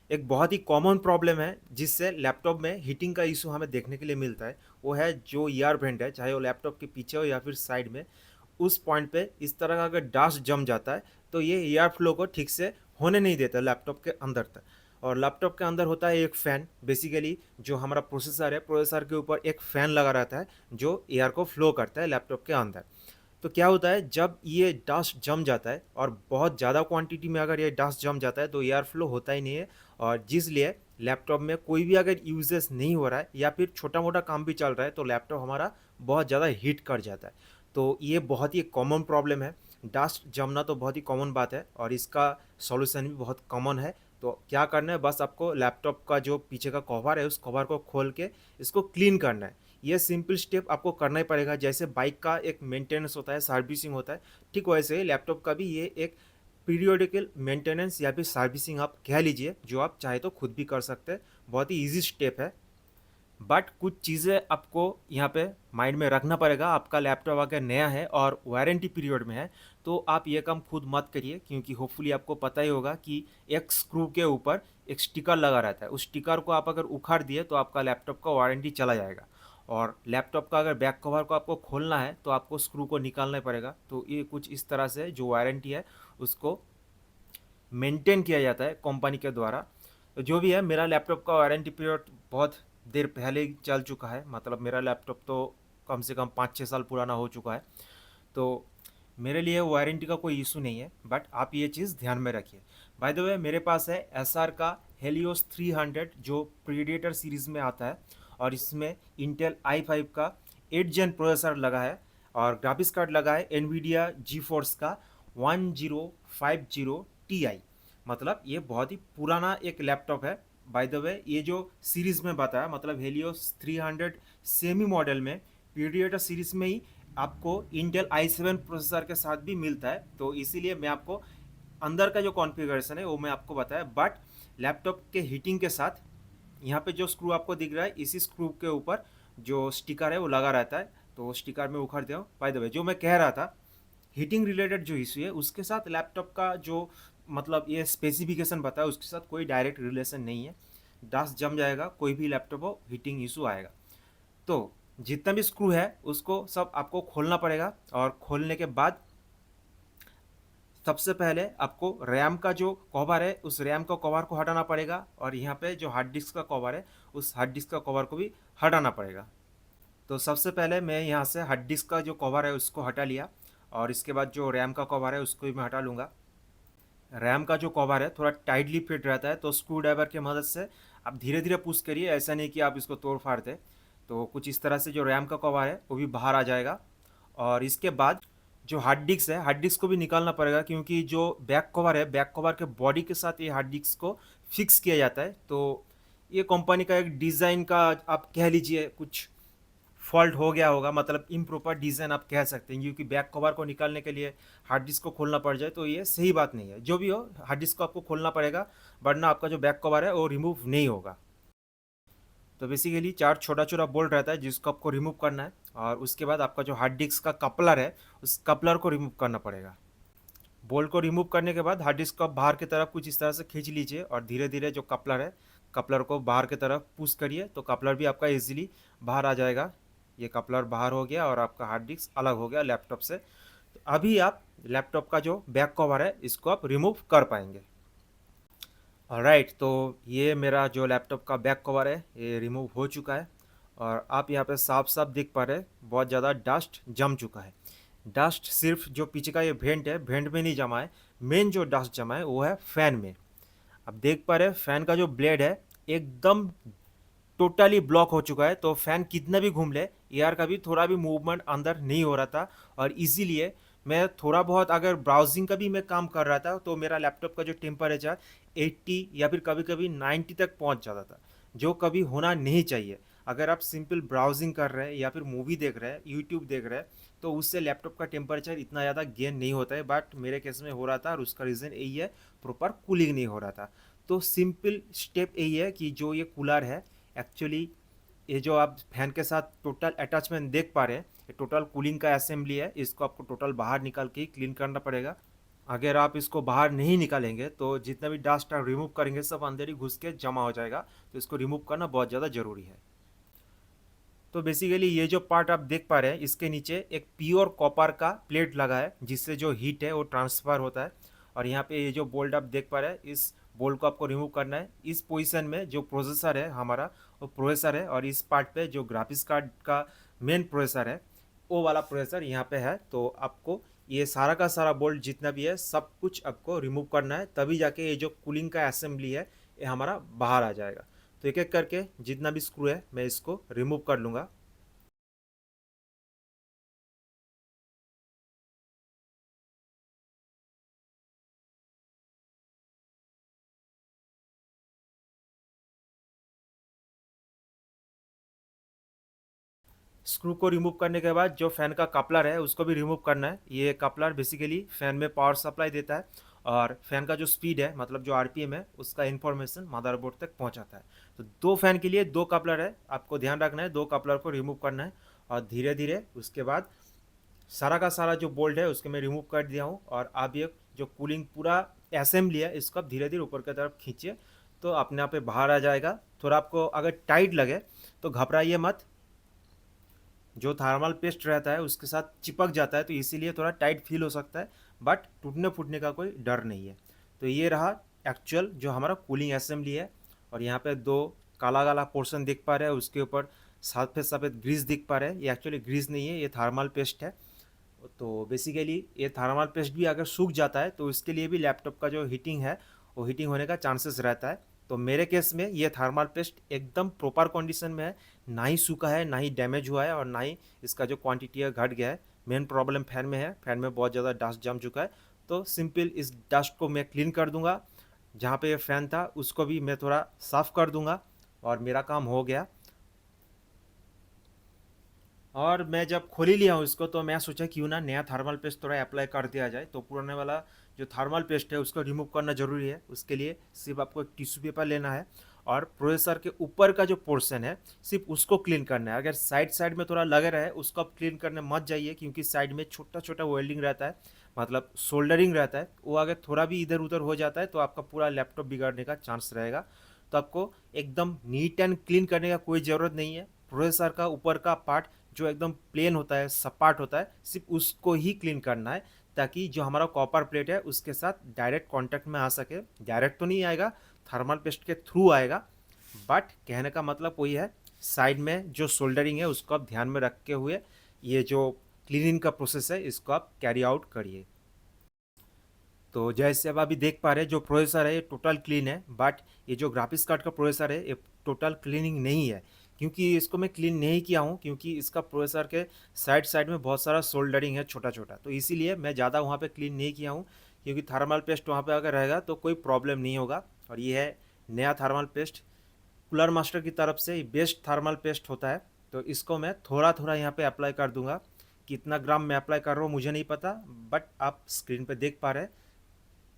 एक बहुत ही common problem है जिससे लैपटॉप में हीटिंग का इशू हमें देखने के लिए मिलता है। वो है जो ईयर वेंट है, चाहे वो लैपटॉप के पीछे हो या फिर साइड में, उस पॉइंट पे इस तरह का अगर डस्ट जम जाता है तो ये एयर फ्लो को ठीक से होने नहीं देता लैपटॉप के अंदर तक। और लैपटॉप के अंदर होता है एक फ़ैन, बेसिकली जो हमारा प्रोसेसर है, प्रोसेसर के ऊपर एक फ़ैन लगा रहता है जो एयर को फ्लो करता है लैपटॉप के अंदर। तो क्या होता है जब ये डस्ट जम जाता है और बहुत ज़्यादा क्वांटिटी में अगर ये डस्ट जम जाता है तो एयर फ्लो होता ही नहीं है, और जिसलिए लैपटॉप में कोई भी अगर यूजेस नहीं हो रहा है या फिर छोटा मोटा काम भी चल रहा है तो लैपटॉप हमारा बहुत ज़्यादा हीट कर जाता है। तो ये बहुत ही कॉमन प्रॉब्लम है। डस्ट जमना तो बहुत ही कॉमन बात है और इसका सॉल्यूशन भी बहुत कॉमन है। तो क्या करना है, बस आपको लैपटॉप का जो पीछे का कवर है उस कवर को खोल के इसको क्लीन करना है। ये सिंपल स्टेप आपको करना ही पड़ेगा। जैसे बाइक का एक मेंटेनेंस होता है, सर्विसिंग होता है, ठीक वैसे ही लैपटॉप का भी ये एक पीरियोडिकल मेंटेनेंस या फिर सर्विसिंग आप कह लीजिए, जो आप चाहे तो खुद भी कर सकते हैं। बहुत ही ईजी स्टेप है। बट कुछ चीज़ें आपको यहाँ पे माइंड में रखना पड़ेगा। आपका लैपटॉप अगर नया है और वारंटी पीरियड में है तो आप ये काम खुद मत करिए, क्योंकि होपफुली आपको पता ही होगा कि एक स्क्रू के ऊपर एक स्टिकर लगा रहता है। उस स्टिकर को आप अगर उखाड़ दिए तो आपका लैपटॉप का वारंटी चला जाएगा। और लैपटॉप का अगर बैक कवर को आपको खोलना है तो आपको स्क्रू को निकालना पड़ेगा। तो ये कुछ इस तरह से जो वारंटी है उसको मेंटेन किया जाता है कंपनी के द्वारा। तो जो भी है, मेरा लैपटॉप का वारंटी पीरियड बहुत देर पहले ही चल चुका है। मतलब मेरा लैपटॉप तो कम से कम 5-6 साल पुराना हो चुका है। तो मेरे लिए वारंटी का कोई इशू नहीं है, बट आप ये चीज़ ध्यान में रखिए। बाय द वे, मेरे पास है एसआर का हेलियोस 300 जो प्रीडेटर सीरीज़ में आता है, और इसमें इंटेल i5 का 8 जेन प्रोसेसर लगा है और ग्राफिक्स कार्ड लगा है एनवीडिया जी फोर्स का 1050 Ti। मतलब ये बहुत ही पुराना एक लैपटॉप है। बाय द वे, ये जो सीरीज़ में बताया, मतलब हेलियोस 300 सेमी मॉडल में पीडिएटर सीरीज़ में ही आपको इंटेल i7 प्रोसेसर के साथ भी मिलता है। तो इसीलिए मैं आपको अंदर का जो कॉन्फ़िगरेशन है वो मैं आपको बताया। बट लैपटॉप के हीटिंग के साथ यहाँ पे जो स्क्रू आपको दिख रहा है, इसी स्क्रू के ऊपर जो स्टिकर है वो लगा रहता है। तो स्टिकर में उखाड़ दिया। बाय द वे, जो मैं कह रहा था, हीटिंग रिलेटेड जो इशू है उसके साथ लैपटॉप का जो मतलब ये स्पेसिफिकेशन बताया उसके साथ कोई डायरेक्ट रिलेशन नहीं है। डस्ट जम जाएगा, कोई भी लैपटॉप हो, हीटिंग इशू आएगा। तो जितना भी स्क्रू है उसको सब आपको खोलना पड़ेगा, और खोलने के बाद सबसे पहले आपको रैम का जो कवर है उस रैम का कवर को हटाना पड़ेगा, और यहाँ पे जो हार्ड डिस्क का कवर है उस हार्ड डिस्क का कवर को भी हटाना पड़ेगा। तो सबसे पहले मैं यहाँ से हार्ड डिस्क का जो कवर है उसको हटा लिया, और इसके बाद जो रैम का कवर है उसको भी मैं हटा लूँगा। रैम का जो कवर है थोड़ा टाइटली फिट रहता है, तो स्क्रू ड्राइवर की मदद से आप धीरे धीरे पुश करिए, ऐसा नहीं कि आप इसको तोड़ फाड़ दें। तो कुछ इस तरह से जो रैम का कवर है वो भी बाहर आ जाएगा। और इसके बाद जो हार्ड डिस्क है, हार्ड डिस्क को भी निकालना पड़ेगा, क्योंकि जो बैक कवर है, बैक कवर के बॉडी के साथ ये हार्ड डिस्क को फिक्स किया जाता है। तो ये कंपनी का एक डिज़ाइन का आप कह लीजिए कुछ फॉल्ट हो गया होगा, मतलब इम्प्रॉपर डिज़ाइन आप कह सकते हैं, क्योंकि बैक कवर को निकालने के लिए हार्ड डिस्क को खोलना पड़ जाए तो ये सही बात नहीं है। जो भी हो, हार्ड डिस्क को आपको खोलना पड़ेगा, वरना आपका जो बैक कवर है वो रिमूव नहीं होगा। तो बेसिकली 4 छोटा छोटा बोल्ट रहता है जिसको आपको रिमूव करना है, और उसके बाद आपका जो हार्ड डिस्क का कपलर है उस कपलर को रिमूव करना पड़ेगा। बोल्ट को रिमूव करने के बाद हार्ड डिस्क को आप बाहर की तरफ कुछ इस तरह से खींच लीजिए, और धीरे धीरे जो कपलर है, कपलर को बाहर की तरफ पुश करिए तो कपलर भी आपका इजीली बाहर आ जाएगा। ये कपलर बाहर हो गया और आपका हार्ड डिस्क अलग हो गया लैपटॉप से। तो अभी आप लैपटॉप का जो बैक कवर है इसको आप रिमूव कर पाएंगे। ऑलराइट, तो ये मेरा जो लैपटॉप का बैक कवर है ये रिमूव हो चुका है, और आप यहाँ पे साफ साफ देख पा रहे हैं बहुत ज़्यादा डस्ट जम चुका है। डस्ट सिर्फ जो पीछे का ये वेंट है, वेंट में नहीं जमा है, मेन जो डस्ट जमा है वो है फ़ैन में। आप देख पा रहे हैं फ़ैन का जो ब्लेड है एकदम टोटली ब्लॉक हो चुका है। तो फ़ैन कितना भी घूम ले, एयर का भी थोड़ा भी मूवमेंट अंदर नहीं हो रहा था, और इसीलिए मैं थोड़ा बहुत अगर ब्राउजिंग का भी मैं काम कर रहा था तो मेरा लैपटॉप का जो टेम्परेचर 80 या फिर कभी कभी 90 तक पहुंच जाता था, जो कभी होना नहीं चाहिए। अगर आप सिंपल ब्राउजिंग कर रहे हैं या फिर मूवी देख रहे हैं, यूट्यूब देख रहे हैं, तो उससे लैपटॉप का टेम्परेचर इतना ज़्यादा गेन नहीं होता है। बट मेरे केस में हो रहा था, और उसका रीज़न यही है, प्रॉपर कूलिंग नहीं हो रहा था। तो सिंपल स्टेप यही है कि जो ये कूलर है, एक्चुअली ये जो आप फैन के साथ टोटल अटैचमेंट देख पा रहे हैं, ये टोटल कूलिंग का असेंबली है। इसको आपको टोटल बाहर निकाल के ही क्लीन करना पड़ेगा। अगर आप इसको बाहर नहीं निकालेंगे तो जितना भी डस्ट आप रिमूव करेंगे सब अंदर ही घुस के जमा हो जाएगा, तो इसको रिमूव करना बहुत ज़्यादा ज़रूरी है। तो बेसिकली ये जो पार्ट आप देख पा रहे हैं इसके नीचे एक प्योर कॉपर का प्लेट लगा है जिससे जो हीट है वो ट्रांसफ़र होता है। और यहाँ पे ये जो बोल्ट आप देख पा रहे हैं इस बोल्ट को आपको रिमूव करना है। इस पोजीशन में जो प्रोसेसर है हमारा वो प्रोसेसर है, और इस पार्ट पे जो ग्राफिक्स कार्ड का मेन प्रोसेसर है वो वाला प्रोसेसर यहाँ पे है। तो आपको ये सारा का सारा बोल्ट जितना भी है सब कुछ आपको रिमूव करना है, तभी जाके ये जो कूलिंग का असेंबली है ये हमारा बाहर आ जाएगा। तो एक एक करके जितना भी स्क्रू है मैं इसको रिमूव कर लूँगा। स्क्रू को रिमूव करने के बाद जो फ़ैन का कपलर है उसको भी रिमूव करना है। ये कपलर बेसिकली फ़ैन में पावर सप्लाई देता है, और फ़ैन का जो स्पीड है मतलब जो आरपीएम है उसका इन्फॉर्मेशन मदरबोर्ड तक पहुंचाता है। तो दो फ़ैन के लिए दो कपलर है, आपको ध्यान रखना है, दो कपलर को रिमूव करना है। और धीरे धीरे उसके बाद सारा का सारा जो बोल्ट है उसको मैं रिमूव कर दिया हूँ। और अब ये जो कूलिंग पूरा असेंबली है इसको आप धीरे धीरे ऊपर की तरफ खींचिए तो अपने आप पे बाहर आ जाएगा। थोड़ा आपको अगर टाइट लगे तो घबराइए मत, जो थर्मल पेस्ट रहता है उसके साथ चिपक जाता है तो इसीलिए थोड़ा टाइट फील हो सकता है, बट टूटने फूटने का कोई डर नहीं है। तो ये रहा एक्चुअल जो हमारा कूलिंग असेंबली है। और यहाँ पे दो काला काला पोर्शन दिख पा रहे हैं, उसके ऊपर सफ़ेद सफ़ेद ग्रीस दिख पा रहे हैं। ये एक्चुअली ग्रीस नहीं है, ये थर्मल पेस्ट है। तो बेसिकली ये थर्मल पेस्ट भी अगर सूख जाता है तो इसके लिए भी लैपटॉप का जो हीटिंग है वो हीटिंग होने का चांसेस रहता है। तो मेरे केस में ये थर्मल पेस्ट एकदम प्रॉपर कंडीशन में है, ना ही सूखा है ना ही डैमेज हुआ है और ना ही इसका जो क्वांटिटी है घट गया है। मेन प्रॉब्लम फैन में है, फैन में बहुत ज़्यादा डस्ट जम चुका है। तो सिंपल इस डस्ट को मैं क्लीन कर दूंगा, जहाँ पे ये फ़ैन था उसको भी मैं थोड़ा साफ़ कर दूंगा और मेरा काम हो गया। और मैं जब खोल ही लिया हूँ इसको तो मैं सोचा क्यों ना नया थर्मल पेस्ट थोड़ा अप्लाई कर दिया जाए। तो पुराने वाला जो थर्मल पेस्ट है उसको रिमूव करना ज़रूरी है। उसके लिए सिर्फ आपको एक टिश्यू पेपर लेना है और प्रोसेसर के ऊपर का जो पोर्शन है सिर्फ उसको क्लीन करना है। अगर साइड साइड में थोड़ा लगे रहे उसको आप क्लीन करने मत जाइए, क्योंकि साइड में छोटा छोटा वेल्डिंग रहता है, मतलब सोल्डरिंग रहता है। वो अगर थोड़ा भी इधर उधर हो जाता है तो आपका पूरा लैपटॉप बिगड़ने का चांस रहेगा। तो आपको एकदम नीट एंड क्लीन करने का कोई ज़रूरत नहीं है। प्रोसेसर का ऊपर का पार्ट जो एकदम प्लेन होता है, सपाट होता है, सिर्फ उसको ही क्लीन करना है, ताकि जो हमारा कॉपर प्लेट है उसके साथ डायरेक्ट कांटेक्ट में आ सके। डायरेक्ट तो नहीं आएगा, थर्मल पेस्ट के थ्रू आएगा, बट कहने का मतलब वही है। साइड में जो सोल्डरिंग है उसको आप ध्यान में रखे हुए ये जो क्लीनिंग का प्रोसेस है इसको आप कैरी आउट करिए। तो जैसे अब अभी देख पा रहे हैं जो प्रोसेसर है ये टोटल क्लीन है, बट ये जो ग्राफिक्स कार्ड का प्रोसेसर है ये टोटल क्लीनिंग नहीं है। क्योंकि इसको मैं क्लीन नहीं किया हूँ, क्योंकि इसका प्रोसेसर के साइड साइड में बहुत सारा सोल्डरिंग है छोटा छोटा, तो इसीलिए मैं ज़्यादा वहाँ पे क्लीन नहीं किया हूँ। क्योंकि थर्मल पेस्ट वहाँ पे अगर रहेगा तो कोई प्रॉब्लम नहीं होगा। और ये है नया थर्मल पेस्ट, कूलर मास्टर की तरफ से बेस्ट थर्मल पेस्ट होता है। तो इसको मैं थोड़ा थोड़ा यहाँ पे अप्लाई कर दूंगा। कितना ग्राम मैं अप्लाई कर रहा हूँ मुझे नहीं पता, बट आप स्क्रीन पे देख पा रहे हैं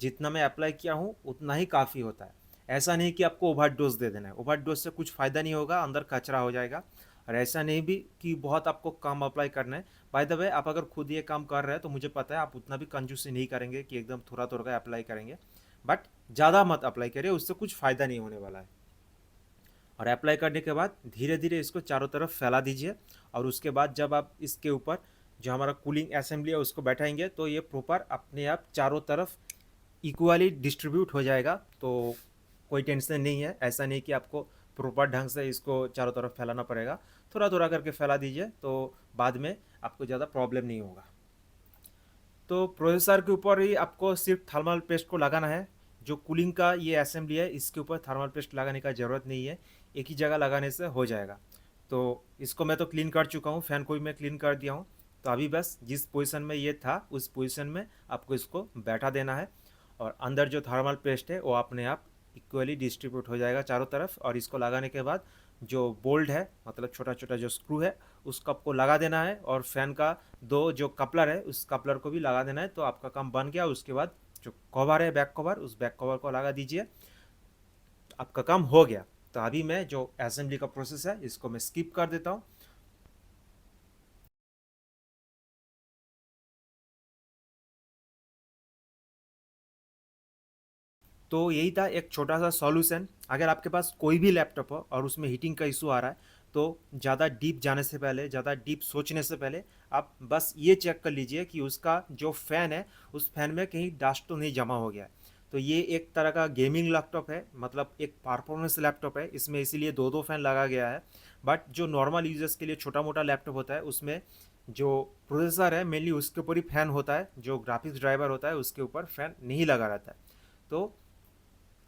जितना मैं अप्लाई किया हूँ उतना ही काफ़ी होता है। ऐसा नहीं कि आपको ओवर डोज दे देना है, ओवर डोज से कुछ फ़ायदा नहीं होगा, अंदर कचरा हो जाएगा। और ऐसा नहीं भी कि बहुत आपको कम अप्लाई करना है। बाय द वे आप अगर खुद ये काम कर रहे हैं तो मुझे पता है आप उतना भी कंजूसी नहीं करेंगे कि एकदम थोड़ा थोड़ा अप्लाई करेंगे, बट ज़्यादा मत अप्लाई करिए, उससे कुछ फ़ायदा नहीं होने वाला है। और अप्लाई करने के बाद धीरे धीरे इसको चारों तरफ फैला दीजिए। और उसके बाद जब आप इसके ऊपर जो हमारा कूलिंग असेंबली है उसको बैठाएंगे तो ये प्रॉपर अपने आप चारों तरफ इक्वली डिस्ट्रीब्यूट हो जाएगा। तो कोई टेंशन नहीं है, ऐसा नहीं कि आपको प्रॉपर ढंग से इसको चारों तरफ फैलाना पड़ेगा। थोड़ा थोड़ा करके फैला दीजिए तो बाद में आपको ज़्यादा प्रॉब्लम नहीं होगा। तो प्रोसेसर के ऊपर ही आपको सिर्फ थर्मल पेस्ट को लगाना है। जो कूलिंग का ये असेंबली है इसके ऊपर थर्मल पेस्ट लगाने का ज़रूरत नहीं है, एक ही जगह लगाने से हो जाएगा। तो इसको मैं तो क्लीन कर चुका हूँ, फ़ैन को भी मैं क्लीन कर दिया हूँ। तो अभी बस जिस पोजीशन में ये था उस पोजीशन में आपको इसको बैठा देना है। और अंदर जो थर्मल पेस्ट है वो अपने आप इक्वली डिस्ट्रीब्यूट हो जाएगा चारों तरफ। और इसको लगाने के बाद जो बोल्ट है मतलब छोटा छोटा जो स्क्रू है उसको आपको लगा देना है, और फैन का दो जो कपलर है उस कपलर को भी लगा देना है। तो आपका काम बन गया। उसके बाद जो कवर है बैक कवर, उस बैक कवर को लगा दीजिए, आपका काम हो गया। तो अभी मैं जो असेंबली का प्रोसेस है इसको मैं स्किप कर देता हूँ। तो यही था एक छोटा सा सॉल्यूशन। अगर आपके पास कोई भी लैपटॉप हो और उसमें हीटिंग का इशू आ रहा है, तो ज़्यादा डीप जाने से पहले, ज़्यादा डीप सोचने से पहले आप बस ये चेक कर लीजिए कि उसका जो फ़ैन है, उस फैन में कहीं डस्ट तो नहीं जमा हो गया है। तो ये एक तरह का गेमिंग लैपटॉप है, मतलब एक परफॉर्मेंस लैपटॉप है, इसमें इसीलिए दो दो फैन लगा गया है। बट जो नॉर्मल यूजर्स के लिए छोटा मोटा लैपटॉप होता है, उसमें जो प्रोसेसर है मेनली उसके ऊपर ही फैन होता है, जो ग्राफिक्स ड्राइवर होता है उसके ऊपर फैन नहीं लगा रहता है। तो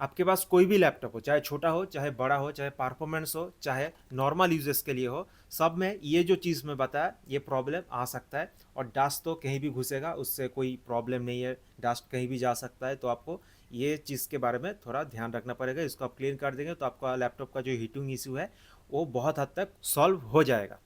आपके पास कोई भी लैपटॉप हो, चाहे छोटा हो चाहे बड़ा हो, चाहे परफॉर्मेंस हो चाहे नॉर्मल यूजर्स के लिए हो, सब में ये जो चीज़ मैं बताया ये प्रॉब्लम आ सकता है। और डस्ट तो कहीं भी घुसेगा, उससे कोई प्रॉब्लम नहीं है, डस्ट कहीं भी जा सकता है। तो आपको ये चीज़ के बारे में थोड़ा ध्यान रखना पड़ेगा। इसको आप क्लीन कर देंगे तो आपका लैपटॉप का जो हीटिंग इशू है वो बहुत हद तक सॉल्व हो जाएगा।